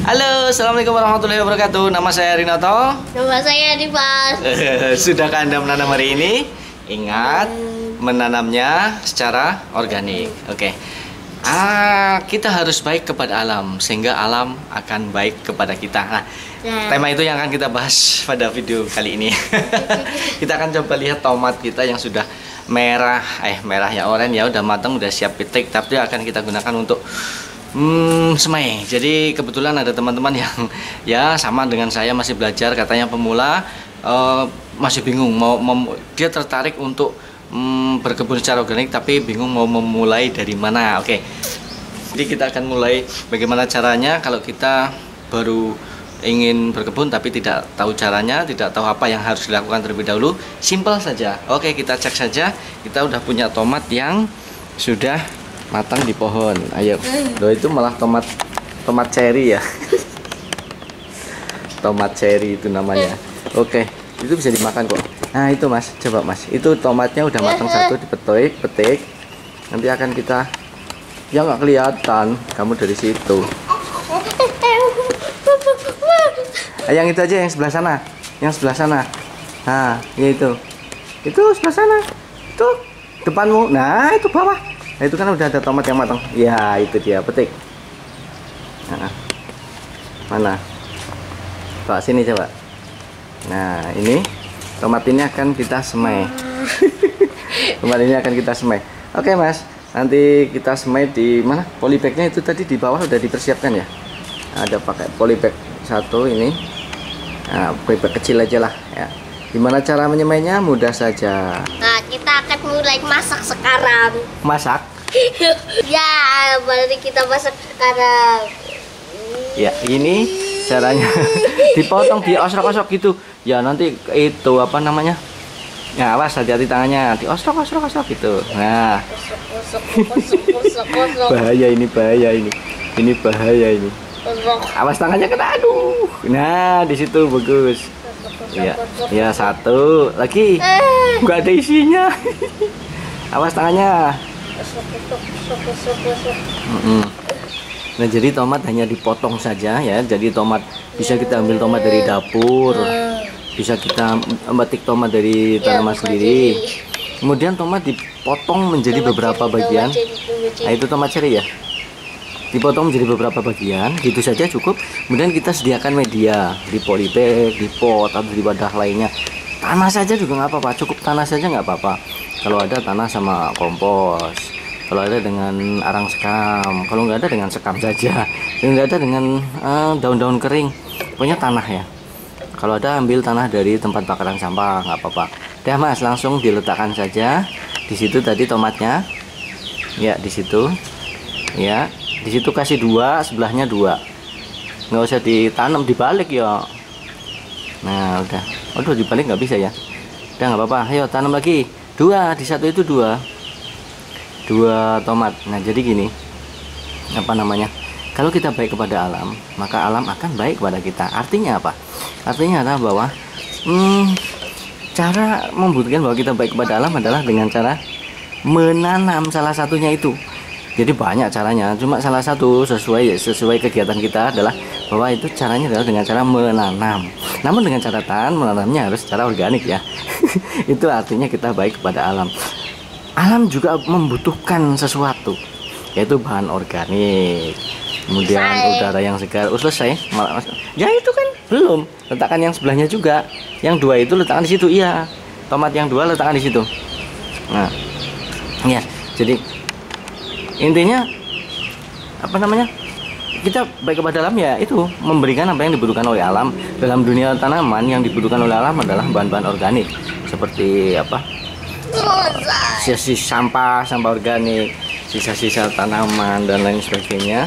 Halo, assalamualaikum warahmatullahi wabarakatuh. Nama saya Rinoto. Nama saya Dimas. Sudahkah Anda menanam hari ini? Ingat, menanamnya secara organik. Oke. Kita harus baik kepada alam sehingga alam akan baik kepada kita. Nah, tema itu yang akan kita bahas pada video kali ini. Kita akan coba lihat tomat kita yang sudah merah ya, oranye ya, udah matang, udah siap petik, tapi akan kita gunakan untuk semai. Jadi kebetulan ada teman-teman yang ya sama dengan saya, masih belajar, katanya pemula, masih bingung dia tertarik untuk berkebun secara organik tapi bingung mau memulai dari mana. Oke. Jadi kita akan mulai bagaimana caranya kalau kita baru ingin berkebun tapi tidak tahu caranya, tidak tahu apa yang harus dilakukan terlebih dahulu. Simple saja. Oke, kita cek saja. Kita udah punya tomat yang sudah matang di pohon. Ayo. Loh, itu malah tomat cherry ya. Tomat cherry itu namanya. Oke, itu bisa dimakan kok. Nah, itu Mas, coba Mas. Itu tomatnya udah matang satu, petik. Nanti akan kita, ya nggak kelihatan kamu dari situ. Yang itu aja, yang sebelah sana. Yang sebelah sana. Nah, ya itu. Itu sebelah sana. Itu depanmu. Nah, itu bawah. Nah, itu kan udah ada tomat yang matang. Ya, itu dia, petik. Nah, mana? Bawa sini coba. Nah, ini tomat ini akan kita semai. Tomat ini akan kita semai. Oke, Mas. Nanti kita semai di mana? Polybagnya itu tadi di bawah udah dipersiapkan ya. Ada pakai polybag satu ini. Nah, polybag kecil aja lah ya. Gimana cara menyemainya? Mudah saja. Nah, kita akan mulai masak sekarang. Masak? Ya, mari kita masak sekarang. Ya, ini caranya. Dipotong, diosrok-osrok gitu. Ya, nanti itu apa namanya? Ya, awas, hati-hati tangannya. Diosrok-osrok gitu. Nah. Bahaya ini. Ini bahaya ini. Awas tangannya kena, aduh. Nah, di situ bagus. Ya, satu lagi. Nggak ada isinya. Awas tangannya. Nah, jadi tomat hanya dipotong saja ya. Jadi tomat bisa kita ambil tomat dari dapur, bisa kita memetik tomat dari tanaman sendiri. Kemudian tomat dipotong menjadi beberapa bagian. Nah, itu tomat cherry ya. Dipotong menjadi beberapa bagian, gitu saja cukup. Kemudian kita sediakan media di polybag, di pot atau di wadah lainnya. Tanah saja juga nggak apa-apa, cukup tanah saja nggak apa-apa. Kalau ada tanah sama kompos, kalau ada dengan arang sekam, kalau nggak ada dengan sekam saja, kalau nggak ada dengan daun-daun kering, pokoknya tanah ya. Kalau ada ambil tanah dari tempat bakaran sampah, nggak apa-apa. Dah Mas, langsung diletakkan saja di situ tadi tomatnya. Ya, di situ. Ya. Di situ kasih 2, sebelahnya 2. Nggak usah ditanam, dibalik ya. Nah, udah. Waduh, dibalik nggak bisa ya. Udah nggak apa-apa. Ayo tanam lagi. 2, di satu itu 2 tomat. Nah, jadi gini. Apa namanya? Kalau kita baik kepada alam, maka alam akan baik kepada kita. Artinya apa? Artinya adalah bahwa cara membuktikan bahwa kita baik kepada alam adalah dengan cara menanam, salah satunya itu. Jadi banyak caranya, cuma salah satu sesuai kegiatan kita adalah bahwa itu caranya adalah dengan cara menanam. Namun dengan catatan menanamnya harus secara organik ya. Itu artinya kita baik kepada alam. Alam juga membutuhkan sesuatu, yaitu bahan organik. Kemudian udara yang segar. Selesai. Ya itu kan belum. Letakkan yang sebelahnya juga. Yang 2 itu letakkan di situ. Iya. Tomat yang 2 letakkan di situ. Nah, ya. Jadi intinya apa namanya, kita baik kepada alam ya, itu memberikan apa yang dibutuhkan oleh alam. Dalam dunia tanaman yang dibutuhkan oleh alam adalah bahan-bahan organik seperti apa, sisa sampah organik, sisa-sisa tanaman dan lain sebagainya,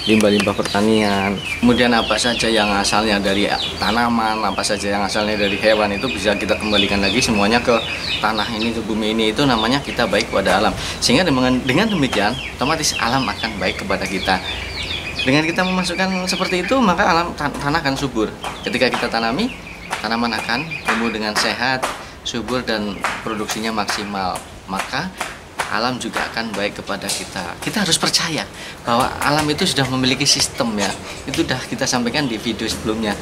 limbah-limbah pertanian. Kemudian apa saja yang asalnya dari tanaman, apa saja yang asalnya dari hewan, itu bisa kita kembalikan lagi semuanya ke tanah ini, ke bumi ini. Itu namanya kita baik kepada alam. Sehingga dengan demikian otomatis alam akan baik kepada kita. Dengan kita memasukkan seperti itu, maka alam tanah akan subur. Ketika kita tanami, tanaman akan tumbuh dengan sehat, subur dan produksinya maksimal. Maka alam juga akan baik kepada kita. Kita harus percaya bahwa alam itu sudah memiliki sistem ya. Itu sudah kita sampaikan di video sebelumnya.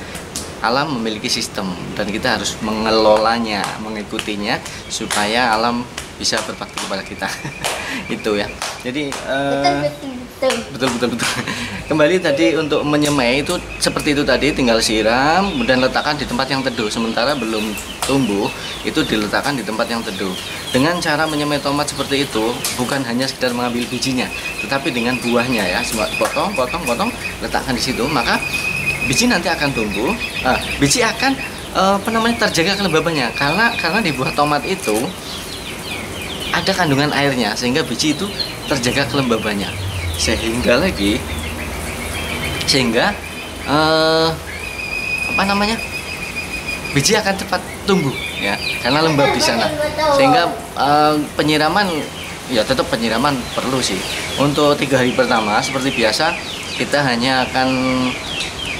Alam memiliki sistem dan kita harus mengelolanya, mengikutinya supaya alam bisa berbakti kepada kita. Itu ya. Jadi betul. Kembali tadi untuk menyemai itu seperti itu tadi, tinggal siram kemudian letakkan di tempat yang teduh. Sementara belum tumbuh itu diletakkan di tempat yang teduh. Dengan cara menyemai tomat seperti itu bukan hanya sekedar mengambil bijinya, tetapi dengan buahnya ya, semua potong, letakkan di situ, maka biji nanti akan tumbuh. Biji akan terjaga kelembabannya karena di buah tomat itu ada kandungan airnya sehingga biji itu terjaga kelembabannya. Sehingga biji akan cepat tumbuh ya karena lembab di sana. Sehingga penyiraman ya tetap penyiraman perlu sih. Untuk 3 hari pertama seperti biasa kita hanya akan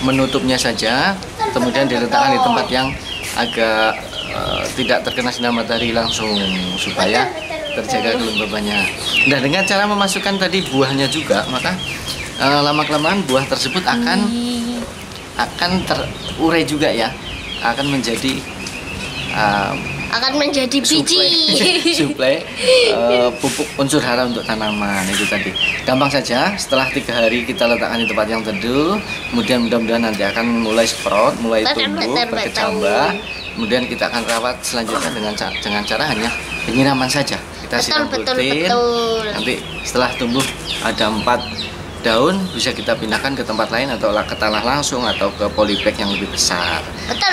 menutupnya saja, kemudian diletakkan di tempat yang agak tidak terkena sinar matahari langsung supaya terjaga kelembabannya. Nah, dengan cara memasukkan tadi buahnya juga, maka lama-kelamaan buah tersebut akan terurai juga ya, akan menjadi biji. Suplai pupuk unsur hara untuk tanaman itu tadi. Gampang saja, setelah 3 hari kita letakkan di tempat yang teduh, kemudian mudah-mudahan nanti akan mulai sprout, mulai tumbuh, berkecambah. Kemudian kita akan rawat selanjutnya dengan cara hanya penyiraman saja. Kita siram rutin. Nanti setelah tumbuh ada 4 daun, bisa kita pindahkan ke tempat lain atau ke tanah langsung atau ke polybag yang lebih besar.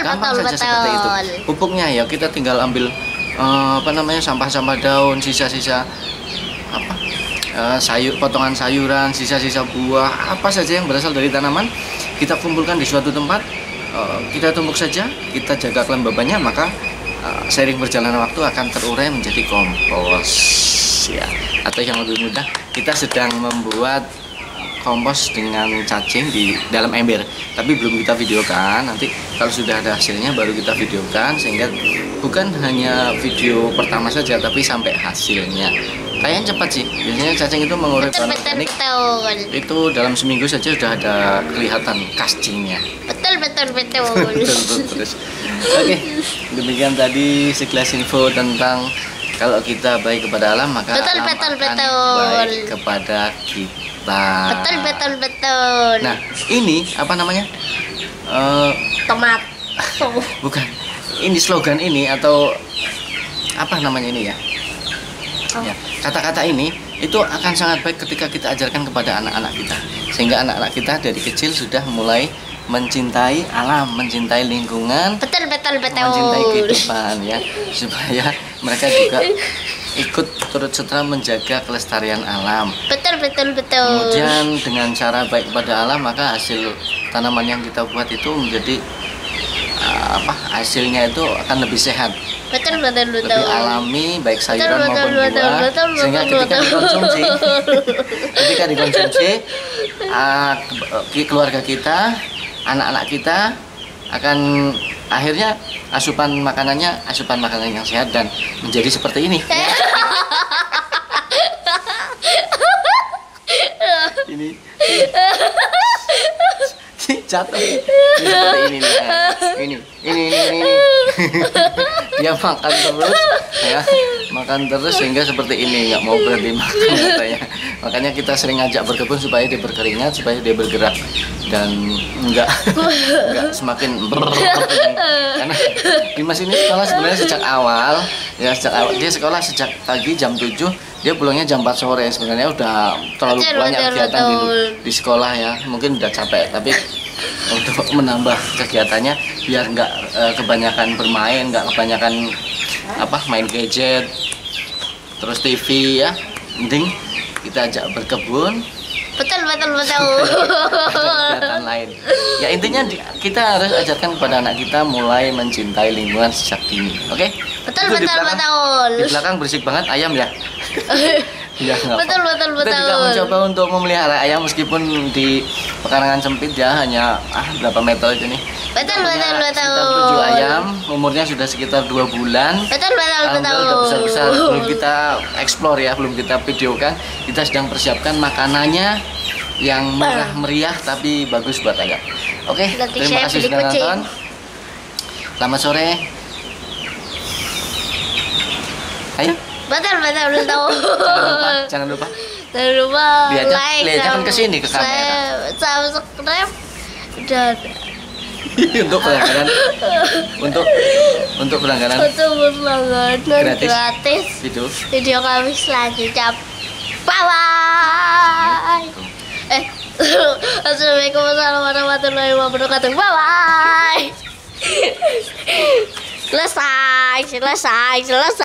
Gampang saja seperti itu. Pupuknya ya kita tinggal ambil sampah-sampah daun, sisa-sisa potongan sayuran, sisa-sisa buah, apa saja yang berasal dari tanaman, kita kumpulkan di suatu tempat, kita tumbuk saja, kita jaga kelembabannya, maka seiring berjalannya waktu akan terurai menjadi kompos ya. Atau yang lebih mudah, kita sedang membuat kompos dengan cacing di dalam ember, tapi belum kita videokan. Nanti kalau sudah ada hasilnya baru kita videokan, sehingga bukan hanya video pertama saja tapi sampai hasilnya. Kayaknya cepat sih, biasanya cacing itu mengurip bahan organik itu dalam seminggu saja sudah ada kelihatan castingnya. Betul. Terus. Oke, demikian tadi sekilas info tentang kalau kita baik kepada alam, maka alam akan baik kepada kita. Betul. Nah, ini apa namanya? Tomat. Bukan. Ini slogan ini atau apa namanya ini ya? Ya, kata-kata ini itu akan sangat baik ketika kita ajarkan kepada anak-anak kita, sehingga anak-anak kita dari kecil sudah mulai mencintai alam, mencintai lingkungan, mencintai kehidupan ya, supaya mereka juga ikut turut serta menjaga kelestarian alam. Betul. Kemudian dengan cara baik kepada alam, maka hasil tanaman yang kita buat itu menjadi hasilnya itu akan lebih sehat. Betul. Lebih alami, baik sayuran maupun buah, sehingga ketika dikonsumsi keluarga kita, anak-anak kita akan akhirnya asupan makanan yang sehat dan menjadi seperti ini. Ini jatuh seperti ini nih. Ini dia makan terus sehingga seperti ini, nggak mau berhenti makan katanya. Makanya kita sering ngajak berkebun supaya dia berkeringat, supaya dia bergerak dan nggak semakin karena Dimas ini sekolah sebenarnya sejak awal dia sekolah sejak pagi jam 7, dia pulangnya jam 4 sore. Sebenarnya udah terlalu banyak kegiatan di sekolah ya, mungkin udah capek, tapi untuk menambah kegiatannya biar nggak kebanyakan bermain, nggak kebanyakan main gadget terus TV ya, mending kita ajak berkebun. Betul. Kegiatan lain ya, intinya kita harus ajarkan kepada anak kita mulai mencintai lingkungan sejak dini. Oke? Betul. Di belakang berisik banget ayam ya. Ya, nggak Betul, apa-apa. betul, Kita juga betul. mencoba untuk memelihara ayam meskipun di pekarangan sempit ya, hanya berapa meter aja nih. Betul, Punya betul, betul. Sekitar 7 ayam, umurnya sudah sekitar 2 bulan. Betul, betul, Alhamdulillah udah betul. besar-besar. Belum kita explore ya, belum kita videokan. Kita sedang persiapkan makanannya yang murah meriah tapi bagus buat ayam. Oke, Nanti terima saya kasih beli sudah kucing. nonton. Selamat sore. Ayo, Betul, betul, betul. jangan lupa. Jangan lupa Lihat jangan ke sini, ke kamera. subscribe dan untuk pelanggaran untuk pelanggaran untuk berlangganan gratis itu. video kami selanjutnya. Bye bye. Assalamualaikum warahmatullahi wabarakatuh. Bye bye. Selesai.